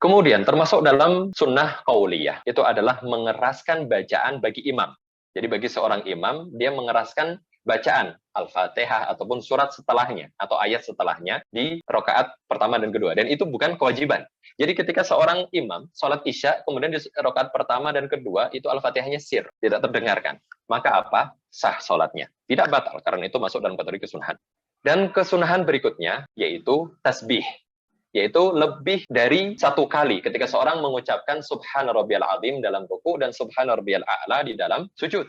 Kemudian termasuk dalam sunnah qauliyah, itu adalah mengeraskan bacaan bagi imam. Jadi bagi seorang imam, dia mengeraskan bacaan Al-Fatihah ataupun surat setelahnya atau ayat setelahnya di rakaat pertama dan kedua. Dan itu bukan kewajiban. Jadi ketika seorang imam sholat isya, kemudian di rakaat pertama dan kedua itu Al-Fatihahnya sir, tidak terdengarkan. Maka apa? Sah sholatnya. Tidak batal, karena itu masuk dalam kategori kesunahan. Dan kesunahan berikutnya yaitu tasbih, yaitu lebih dari satu kali ketika seorang mengucapkan subhana rabbiyal azim dalam ruku dan subhana rabbiyal a'la di dalam sujud.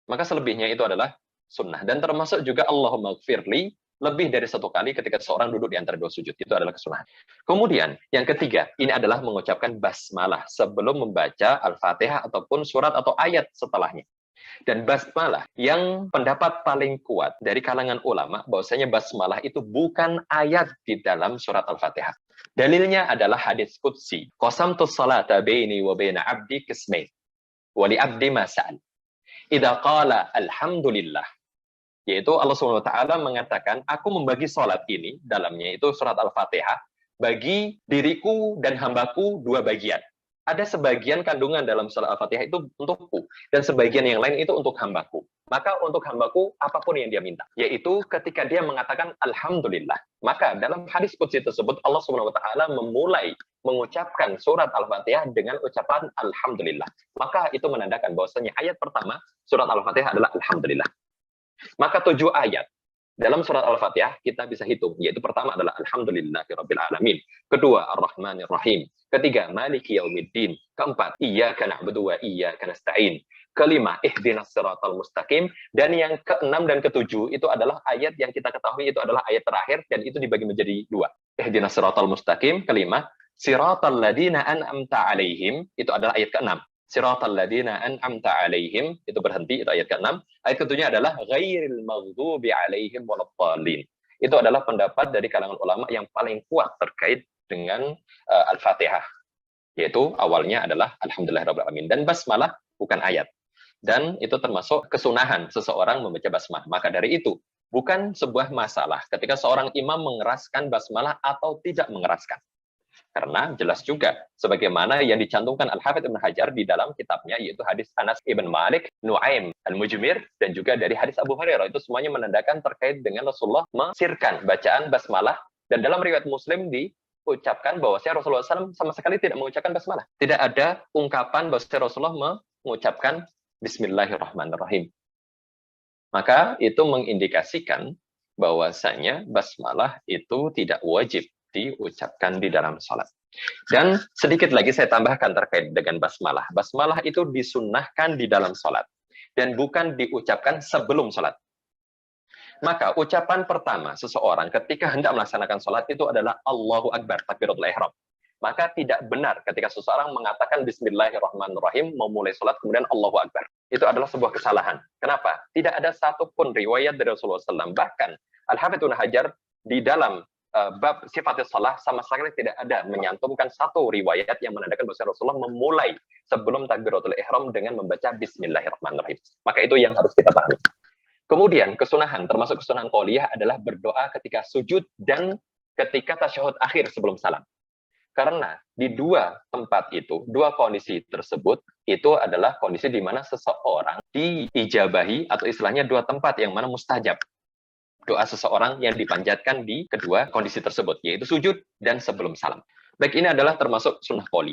Maka selebihnya itu adalah sunnah. Dan termasuk juga Allahumma gfirli lebih dari satu kali ketika seorang duduk di antara dua sujud. Itu adalah kesunahan. Kemudian, yang ketiga, ini adalah mengucapkan basmalah sebelum membaca Al-Fatihah ataupun surat atau ayat setelahnya. Dan basmalah yang pendapat paling kuat dari kalangan ulama bahwasanya basmalah itu bukan ayat di dalam surat Al-Fatihah. Dalilnya adalah hadis qudsi. Qasamtus salata baini wa baina abdi qismain. Wa li abdi ma sa'al. Idza qala alhamdulillah. Yaitu Allah Subhanahu wa taala mengatakan, aku membagi salat ini dalamnya itu surat Al-Fatihah bagi diriku dan hambaku dua bagian. Ada sebagian kandungan dalam surat Al-Fatihah itu untukku, dan sebagian yang lain itu untuk hambaku. Maka untuk hambaku, apapun yang dia minta. Yaitu ketika dia mengatakan Alhamdulillah. Maka dalam hadis qudsi tersebut, Allah Subhanahu wa taala memulai mengucapkan surat Al-Fatihah dengan ucapan Alhamdulillah. Maka itu menandakan bahwasanya ayat pertama surat Al-Fatihah adalah Alhamdulillah. Maka 7 ayat dalam surat Al-Fatihah kita bisa hitung, yaitu pertama adalah Alhamdulillahirabbil alamin, kedua Ar-Rahmanir Rahim, ketiga Maliki Yaumiddin, keempat Iyyaka na'budu wa iyyaka nasta'in, kelima Ihdinas siratal mustaqim, dan yang keenam dan ketujuh itu adalah ayat yang kita ketahui itu adalah ayat terakhir dan itu dibagi menjadi dua. Ihdinas siratal mustaqim, kelima Siratal ladzina an'amta 'alaihim, itu adalah ayat keenam. Siratal ladzina an'amta 'alaihim, itu berhenti, itu ayat ke-6. Ayat ketujuhnya adalah ghairil maghdubi 'alaihim waladdallin. Itu adalah pendapat dari kalangan ulama yang paling kuat terkait dengan Al-Fatihah. Yaitu awalnya adalah alhamdulillahirabbil alamin, dan basmalah bukan ayat. Dan itu termasuk kesunahan seseorang membaca basmalah. Maka dari itu, bukan sebuah masalah ketika seorang imam mengeraskan basmalah atau tidak mengeraskan. Karena jelas juga, sebagaimana yang dicantumkan Al-Hafidz Ibn Hajar di dalam kitabnya, yaitu hadis Anas Ibn Malik, Nu'aim Al-Mujmir, dan juga dari hadis Abu Hurairah. Itu semuanya menandakan terkait dengan Rasulullah mesirkan bacaan basmalah, dan dalam riwayat Muslim diucapkan bahwasanya Rasulullah SAW sama sekali tidak mengucapkan basmalah. Tidak ada ungkapan bahwasanya Rasulullah mengucapkan Bismillahirrahmanirrahim. Maka itu mengindikasikan bahwasanya basmalah itu tidak wajib diucapkan di dalam sholat. Dan sedikit lagi saya tambahkan terkait dengan basmalah. Basmalah itu disunnahkan di dalam sholat dan bukan diucapkan sebelum sholat. Maka ucapan pertama seseorang ketika hendak melaksanakan sholat itu adalah Allahu Akbar, takbiratul ihram. Maka tidak benar ketika seseorang mengatakan Bismillahirrahmanirrahim memulai sholat kemudian Allahu Akbar. Itu adalah sebuah kesalahan. Kenapa? Tidak ada satupun riwayat dari Rasulullah SAW. Bahkan Al-Hafidz Ibn Hajar di dalam bab sifatnya salah sama sekali tidak ada menyantumkan satu riwayat yang menandakan bahwa Rasulullah memulai sebelum takbiratul ihram dengan membaca Bismillahirrahmanirrahim. Maka itu yang harus kita pahami. Kemudian kesunahan, termasuk kesunahan qauliyah adalah berdoa ketika sujud dan ketika tasyahud akhir sebelum salam. Karena di dua tempat itu, dua kondisi tersebut, itu adalah kondisi di mana seseorang diijabahi atau istilahnya dua tempat yang mana mustajab. Doa seseorang yang dipanjatkan di kedua kondisi tersebut, yaitu sujud dan sebelum salam. Baik, ini adalah termasuk sunnah qauliyah.